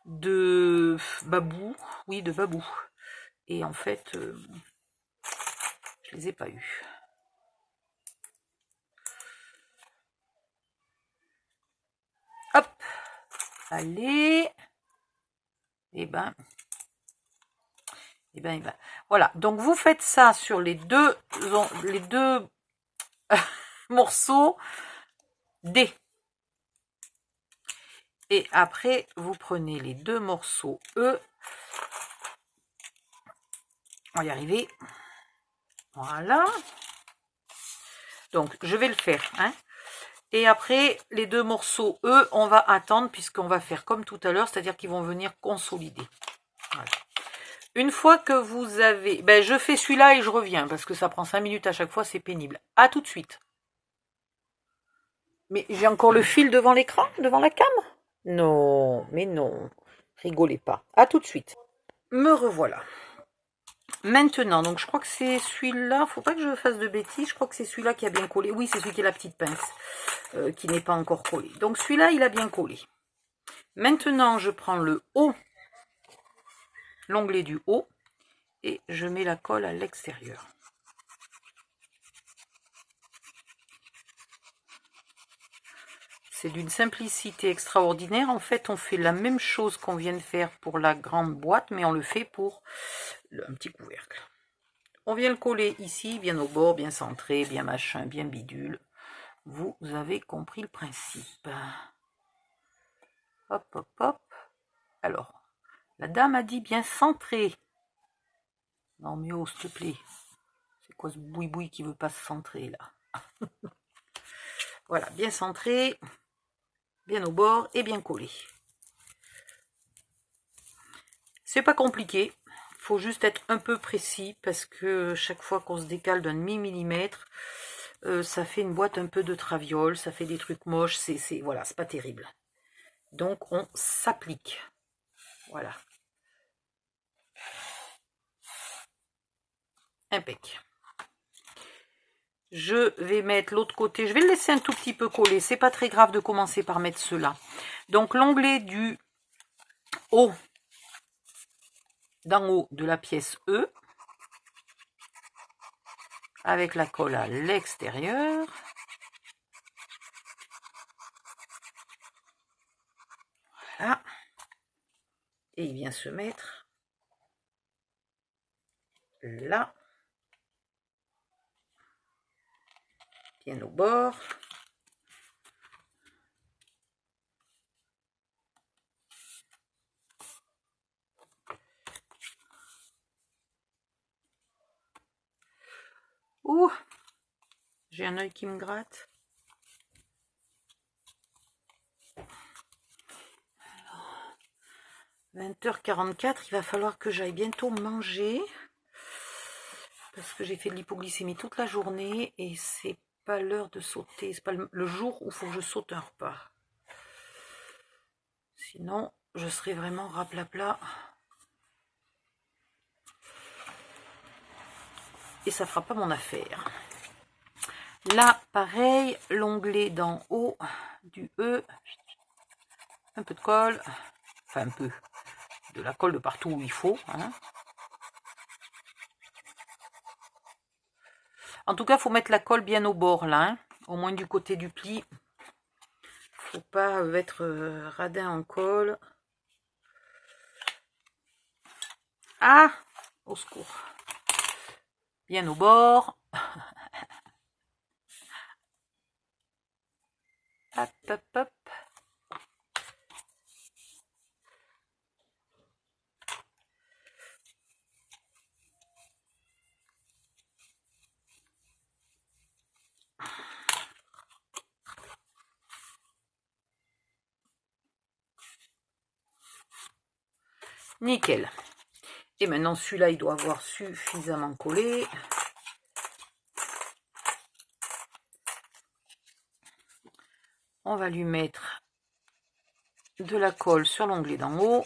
de babou. Oui, de babou. Et en fait, je les ai pas eues. Allez. Et ben. Voilà. Donc vous faites ça sur les deux morceaux D. Et après, vous prenez les deux morceaux E. On va y arriver. Voilà. Donc, je vais le faire. Hein. Et après, les deux morceaux E, on va attendre puisqu'on va faire comme tout à l'heure, c'est-à-dire qu'ils vont venir consolider. Voilà. Une fois que vous avez... Ben, je fais celui-là et je reviens parce que ça prend 5 minutes à chaque fois, c'est pénible. À tout de suite. Mais j'ai encore le fil devant l'écran, devant la cam? Non, mais non. Rigolez pas. À tout de suite. Me revoilà. Maintenant, donc je crois que c'est celui-là, faut pas que je fasse de bêtises, je crois que c'est celui-là qui a bien collé. Oui, c'est celui qui est la petite pince, qui n'est pas encore collé. Donc celui-là, il a bien collé. Maintenant, je prends le haut, l'onglet du haut, et je mets la colle à l'extérieur. C'est d'une simplicité extraordinaire. En fait, on fait la même chose qu'on vient de faire pour la grande boîte, mais on le fait pour un petit couvercle. On vient le coller ici, bien au bord, bien centré, bien machin, bien bidule. Vous avez compris le principe. Hop, hop, hop. Alors, la dame a dit bien centré. Non, mais oh, s'il te plaît. C'est quoi ce boui-boui qui veut pas se centrer, là? Voilà, bien centré, bien au bord et bien collé. C'est pas compliqué. Il faut juste être un peu précis parce que chaque fois qu'on se décale d'un demi-millimètre, ça fait une boîte un peu de traviole, ça fait des trucs moches, voilà, c'est pas terrible. Donc on s'applique. Voilà. Impec. Je vais mettre l'autre côté, je vais le laisser un tout petit peu coller, c'est pas très grave de commencer par mettre cela. Donc l'onglet du haut, d'en haut de la pièce E, avec la colle à l'extérieur. Voilà. Et il vient se mettre là, bien au bord. Ouh, j'ai un œil qui me gratte. 20h44, il va falloir que j'aille bientôt manger. Parce que j'ai fait de l'hypoglycémie toute la journée et c'est pas l'heure de sauter. C'est pas le jour où il faut que je saute un repas. Sinon, je serai vraiment raplapla. Et ça fera pas mon affaire. Là, pareil, l'onglet d'en haut du E. Un peu de colle. Enfin, un peu. De la colle de partout où il faut. Hein. En tout cas, il faut mettre la colle bien au bord, là. Hein. Au moins du côté du pli. Faut pas être radin en colle. Ah, au secours. Bien au bord. Hop, hop, hop. Nickel. Et maintenant, celui-là, il doit avoir suffisamment collé. On va lui mettre de la colle sur l'onglet d'en haut.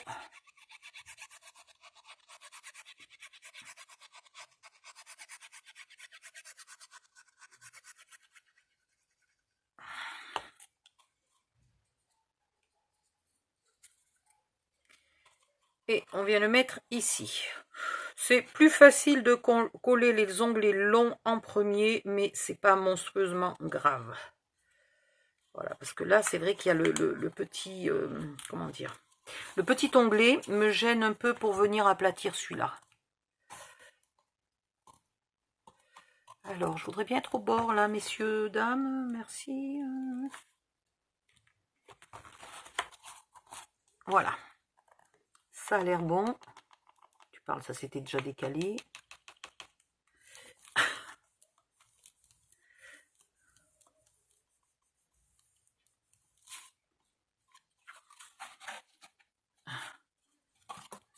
Et on vient le mettre ici. C'est plus facile de coller les onglets longs en premier, mais c'est pas monstrueusement grave. Voilà, parce que là, c'est vrai qu'il y a le petit, comment dire, le petit onglet me gêne un peu pour venir aplatir celui-là. Alors, je voudrais bien être au bord, là, messieurs, dames, merci. Voilà. Ça a l'air bon. Tu parles, ça s'était déjà décalé.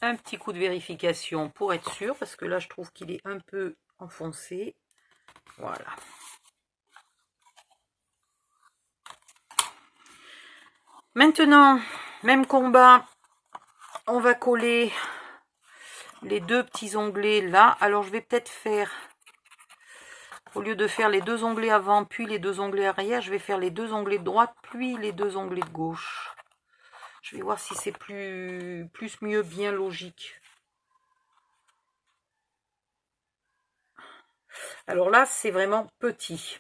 Un petit coup de vérification pour être sûr, parce que là, je trouve qu'il est un peu enfoncé. Voilà. Maintenant, même combat, on va coller les deux petits onglets là. Alors, je vais peut-être faire, au lieu de faire les deux onglets avant, puis les deux onglets arrière, je vais faire les deux onglets de droite, puis les deux onglets de gauche. Je vais voir si c'est plus mieux, bien logique. Alors là, c'est vraiment petit.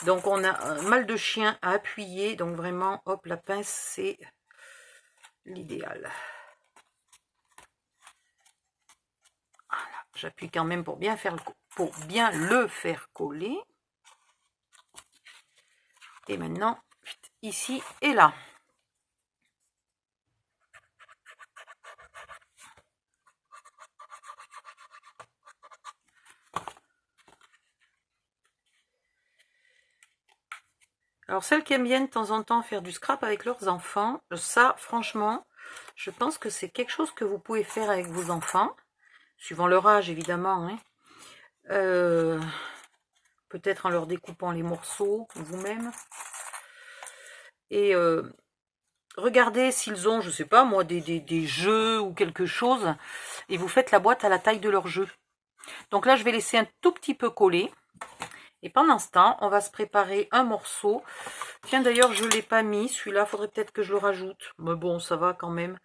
Donc, on a un mal de chien à appuyer. Donc, vraiment, hop, la pince, c'est l'idéal. Voilà, j'appuie quand même pour bien le faire coller. Et maintenant, ici et là. Alors, celles qui aiment bien de temps en temps faire du scrap avec leurs enfants, ça, franchement, je pense que c'est quelque chose que vous pouvez faire avec vos enfants, suivant leur âge, évidemment. Hein. Peut-être en leur découpant les morceaux, vous-même. Et regardez s'ils ont, je sais pas moi, des jeux ou quelque chose, et vous faites la boîte à la taille de leur jeu. Donc là, je vais laisser un tout petit peu coller. Et pendant ce temps, on va se préparer un morceau. Tiens, d'ailleurs, je ne l'ai pas mis. Celui-là, il faudrait peut-être que je le rajoute. Mais bon, ça va quand même.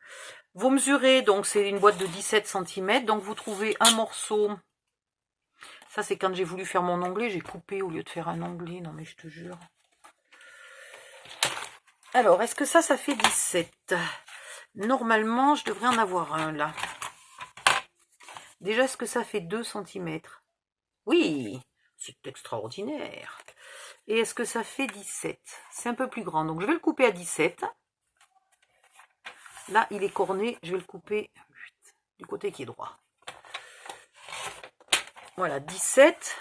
Vous mesurez, donc c'est une boîte de 17 cm. Donc vous trouvez un morceau. Ça, c'est quand j'ai voulu faire mon onglet. J'ai coupé au lieu de faire un onglet. Non, mais je te jure. Alors, est-ce que ça fait 17? Normalement, je devrais en avoir un, là. Déjà, est-ce que ça fait 2 cm? Oui, c'est extraordinaire. Et est-ce que ça fait 17? C'est un peu plus grand. Donc, je vais le couper à 17. Là, il est corné. Je vais le couper du côté qui est droit. Voilà, 17.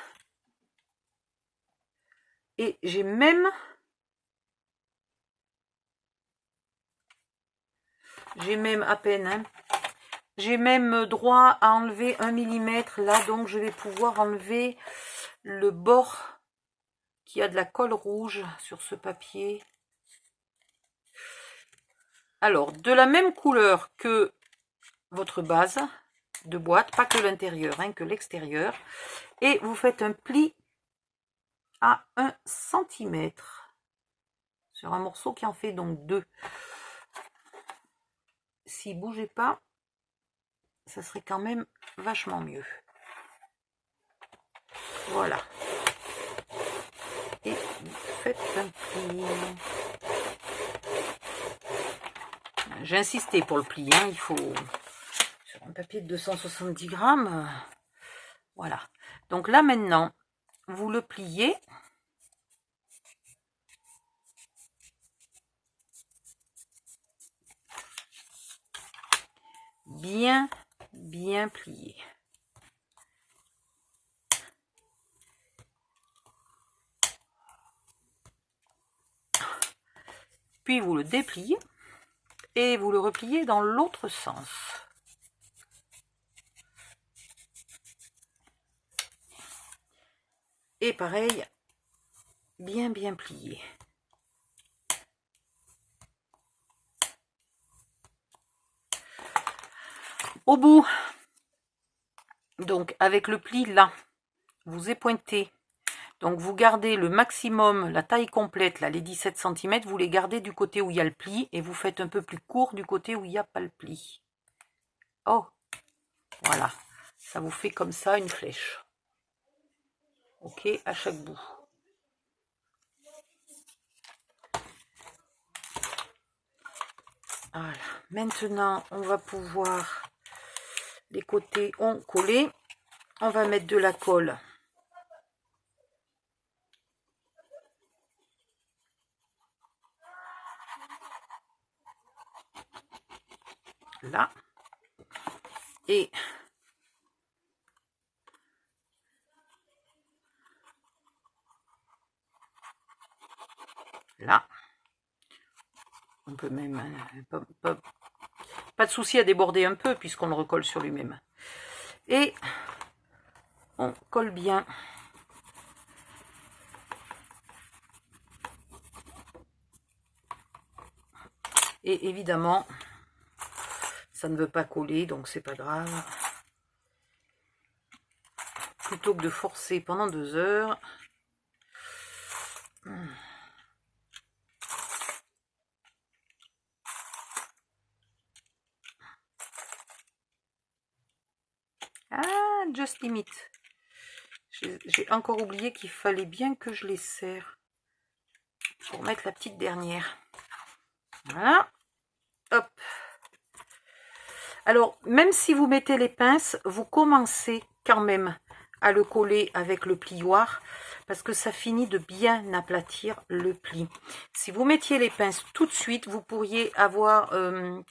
Et j'ai même... à peine... Hein, j'ai même droit à enlever 1 mm. Là, donc, je vais pouvoir enlever le bord qui a de la colle rouge sur ce papier. Alors, de la même couleur que votre base de boîte, pas que l'intérieur, hein, que l'extérieur. Et vous faites un pli à 1 cm sur un morceau qui en fait donc 2. S'il ne bougeait pas, ça serait quand même vachement mieux. Voilà. Et vous faites un pli. J'ai insisté pour le pli, hein, il faut sur un papier de 270 grammes. Voilà. Donc là maintenant, vous le pliez. Bien plié. Puis vous le dépliez et vous le repliez dans l'autre sens. Et pareil, bien plié. Au bout, donc avec le pli là, vous épointez. Donc vous gardez le maximum, la taille complète, là, les 17 cm, vous les gardez du côté où il y a le pli et vous faites un peu plus court du côté où il n'y a pas le pli. Oh, voilà, ça vous fait comme ça une flèche. Ok, à chaque bout. Voilà. Maintenant, on va pouvoir, les côtés ont collé. On va mettre de la colle. Là. Et là. On peut même... pas de souci à déborder un peu puisqu'on le recolle sur lui-même. Et on colle bien. Et évidemment, ça ne veut pas coller, donc c'est pas grave. Plutôt que de forcer pendant 2 heures. Ah, just limit. J'ai encore oublié qu'il fallait bien que je les serre pour mettre la petite dernière. Voilà. Hop. Alors, même si vous mettez les pinces, vous commencez quand même à le coller avec le plioir parce que ça finit de bien aplatir le pli. Si vous mettiez les pinces tout de suite, vous pourriez avoir,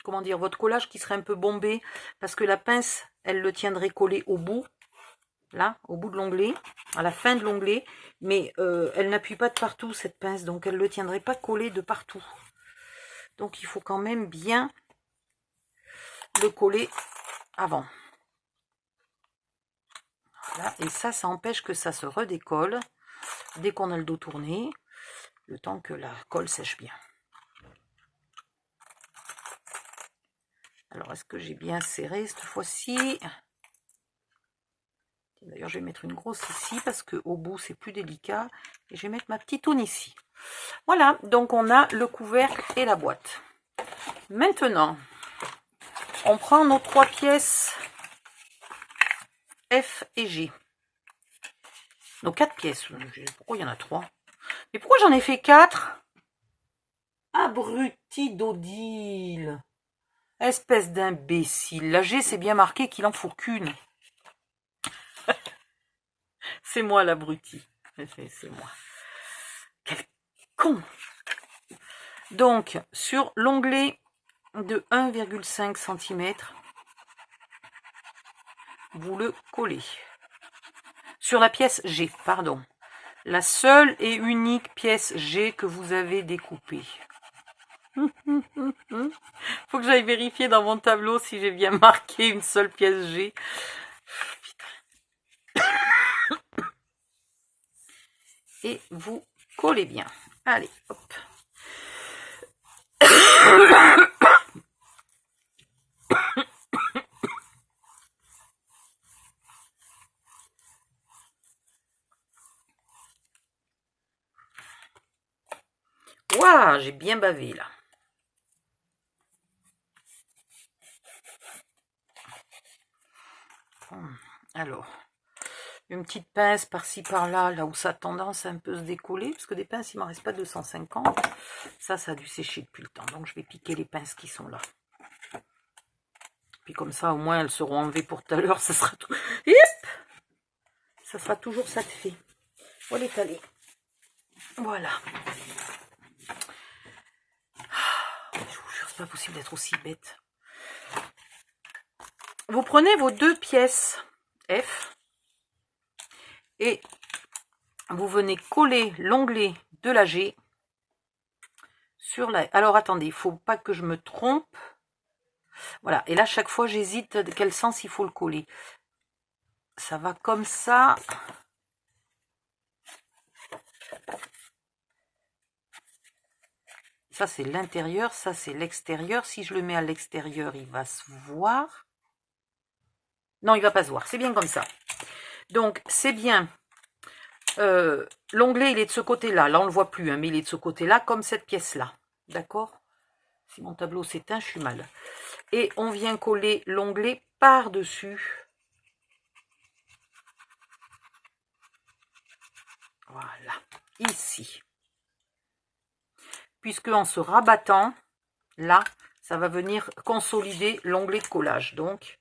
comment dire, votre collage qui serait un peu bombé parce que la pince, elle le tiendrait collé au bout, là, au bout de l'onglet, à la fin de l'onglet, mais elle n'appuie pas de partout cette pince, donc elle ne le tiendrait pas collé de partout. Donc il faut quand même bien le coller avant. Voilà. Et ça empêche que ça se redécolle dès qu'on a le dos tourné, le temps que la colle sèche bien. Alors, est-ce que j'ai bien serré cette fois-ci? D'ailleurs, je vais mettre une grosse ici parce qu'au bout, c'est plus délicat. Et je vais mettre ma petite toune ici. Voilà, donc on a le couvercle et la boîte. Maintenant, on prend nos 3 pièces F et G. Nos 4 pièces. Pourquoi il y en a 3? Mais pourquoi j'en ai fait 4? Abruti d'Odile. Espèce d'imbécile. La G, c'est bien marqué qu'il en faut qu'une. C'est moi l'abruti. C'est moi. Quel con. Donc, sur l'onglet de 1,5 cm, vous le collez. Sur la pièce G, pardon. La seule et unique pièce G que vous avez découpée. Faut que j'aille vérifier dans mon tableau si j'ai bien marqué une seule pièce G. Et vous collez bien. Allez, hop. Waouh, j'ai bien bavé là. Alors, une petite pince par-ci par-là, là où ça a tendance à un peu se décoller, parce que des pinces, il m'en reste pas 250. Ça a dû sécher depuis le temps, donc je vais piquer les pinces qui sont là. Puis comme ça, au moins, elles seront enlevées pour tout à l'heure, ça sera tout. Yep, ça sera toujours ça de fait. On va l'étaler. Voilà. Je vous jure, c'est pas possible d'être aussi bête. Vous prenez vos 2 pièces F et vous venez coller l'onglet de la G sur la... Alors attendez, il ne faut pas que je me trompe. Voilà, et là chaque fois j'hésite de quel sens il faut le coller. Ça va comme ça. Ça c'est l'intérieur, ça c'est l'extérieur. Si je le mets à l'extérieur, il va se voir. Non, il ne va pas se voir, c'est bien comme ça. Donc c'est bien. L'onglet il est de ce côté-là. Là on ne le voit plus, hein, mais il est de ce côté-là, comme cette pièce-là. D'accord? Si mon tableau s'éteint, je suis mal. Et on vient coller l'onglet par-dessus. Voilà, ici. Puisque en se rabattant, là, ça va venir consolider l'onglet de collage. Donc,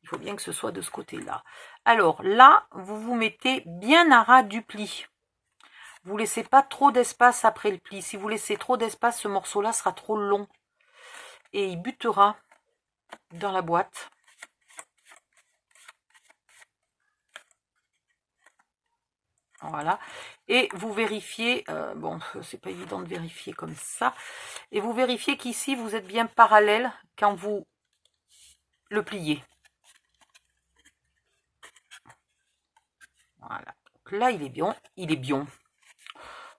il faut bien que ce soit de ce côté-là. Alors là, vous vous mettez bien à ras du pli. Vous laissez pas trop d'espace après le pli. Si vous laissez trop d'espace, ce morceau-là sera trop long. Et il butera dans la boîte. Voilà. Et vous vérifiez, bon, c'est pas évident de vérifier comme ça. Et vous vérifiez qu'ici, vous êtes bien parallèle quand vous le pliez. Voilà. Donc là, il est bien. Il est bien.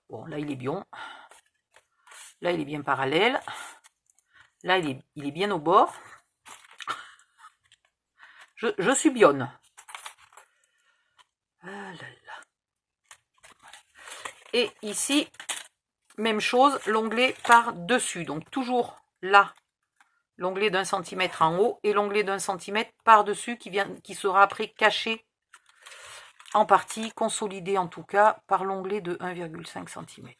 Bon, là, il est bien. Là, il est bien parallèle. Là, il est bien au bord. Je suis bionne. Ah là là. Et ici, même chose, l'onglet par-dessus. Donc, toujours là, l'onglet d'1 cm en haut et l'onglet d'1 cm par-dessus qui sera après caché en partie, consolidé en tout cas, par l'onglet de 1,5 cm.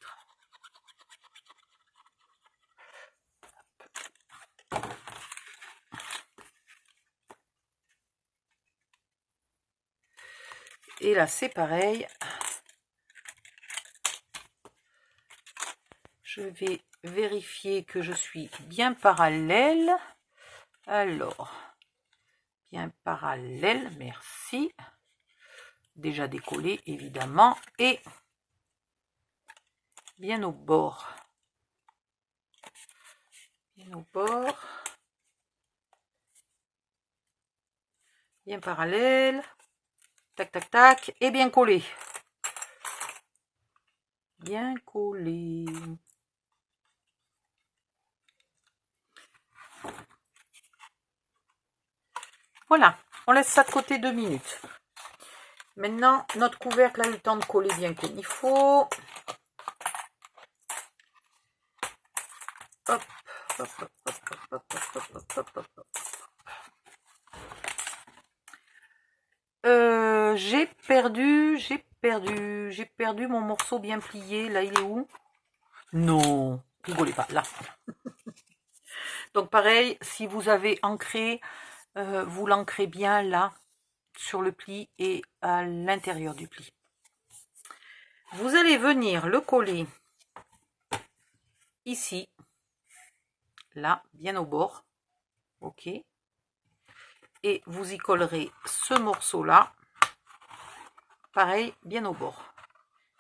Et là, c'est pareil. Je vais vérifier que je suis bien parallèle. Alors, bien parallèle, merci. Déjà décollé, évidemment. Et bien au bord. Bien au bord. Bien parallèle. Tac, tac, tac. Et bien collé. Bien collé. Voilà. On laisse ça de côté 2 minutes. Maintenant, notre couvercle a eu le temps de coller bien comme il faut. Hop, hop, hop, hop, hop, hop, hop, hop, hop, hop. J'ai perdu mon morceau bien plié. Là, il est où? Non, rigolez pas, là. Donc pareil, si vous avez ancré, vous l'ancrez bien là, sur le pli et à l'intérieur du pli. Vous allez venir le coller ici, là, bien au bord. Ok. Et vous y collerez ce morceau-là, pareil, bien au bord.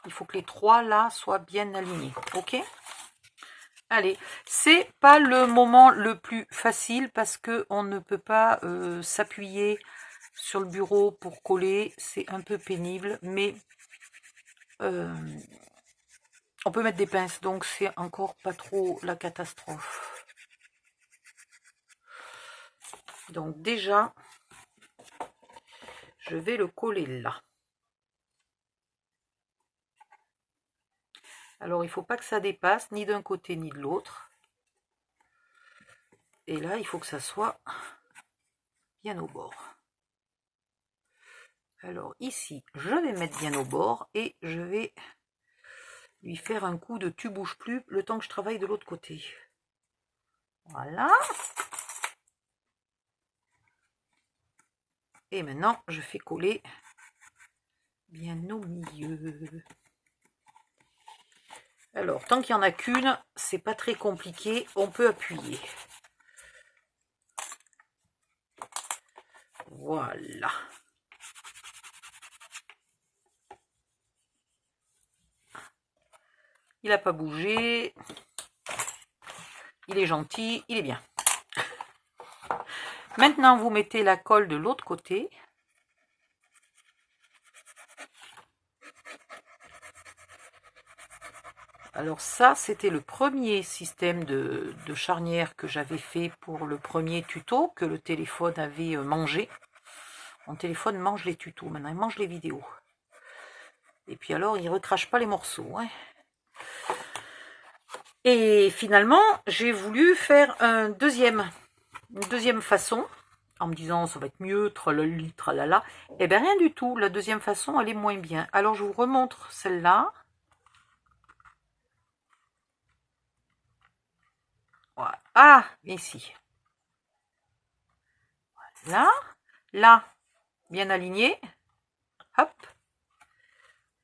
Il faut que les trois là soient bien alignés. Ok. Allez, c'est pas le moment le plus facile parce que on ne peut pas s'appuyer sur le bureau pour coller. C'est un peu pénible, mais on peut mettre des pinces, donc c'est encore pas trop la catastrophe. Donc déjà, je vais le coller là. Alors, il ne faut pas que ça dépasse, ni d'un côté, ni de l'autre. Et là, il faut que ça soit bien au bord. Alors, ici, je vais mettre bien au bord et je vais lui faire un coup de tu bouges plus le temps que je travaille de l'autre côté. Voilà. Et maintenant, je fais coller bien au milieu. Alors, tant qu'il n'y en a qu'une, c'est pas très compliqué, on peut appuyer. Voilà. Il n'a pas bougé. Il est gentil, il est bien. Maintenant, vous mettez la colle de l'autre côté. Alors ça, c'était le premier système de charnière que j'avais fait pour le premier tuto que le téléphone avait mangé. Mon téléphone mange les tutos, maintenant il mange les vidéos. Et puis alors, il ne recrache pas les morceaux. Hein. Et finalement, j'ai voulu faire une deuxième façon, en me disant ça va être mieux, tralali, tralala. Eh bien rien du tout, la deuxième façon, elle est moins bien. Alors je vous remontre celle-là. Voilà. Ah, ici. Là, là, bien aligné. Hop.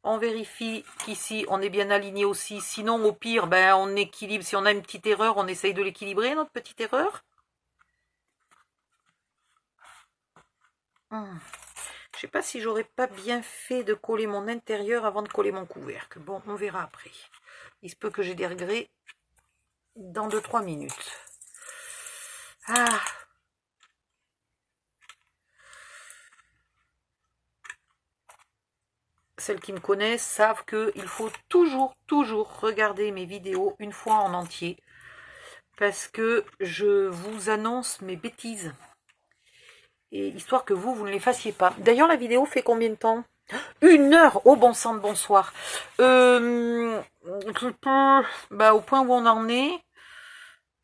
On vérifie qu'ici, on est bien aligné aussi. Sinon, au pire, ben, on équilibre. Si on a une petite erreur, on essaye de l'équilibrer, notre petite erreur. Je sais pas si j'aurais pas bien fait de coller mon intérieur avant de coller mon couvercle. Bon, on verra après. Il se peut que j'ai des regrets dans 2-3 minutes. Ah. Celles qui me connaissent savent qu'il faut toujours regarder mes vidéos une fois en entier. Parce que je vous annonce mes bêtises. Et histoire que vous ne les fassiez pas. D'ailleurs, la vidéo fait combien de temps? 1 heure. Oh bon sang de bonsoir. Bah, au point où on en est.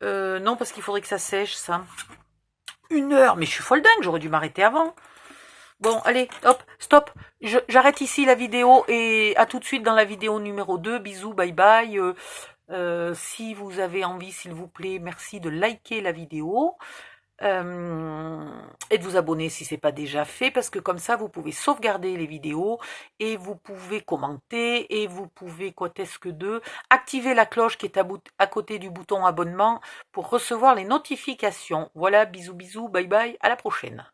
Non, parce qu'il faudrait que ça sèche, ça. 1 heure. Mais je suis folle dingue, j'aurais dû m'arrêter avant. Bon, allez, hop, stop. J'arrête ici la vidéo et à tout de suite dans la vidéo numéro 2. Bisous, bye bye. Si vous avez envie, s'il vous plaît, merci de liker la vidéo. Et de vous abonner si c'est pas déjà fait, parce que comme ça vous pouvez sauvegarder les vidéos et vous pouvez commenter et vous pouvez activer la cloche qui est à côté du bouton abonnement pour recevoir les notifications. Voilà, bisous, bye bye, à la prochaine.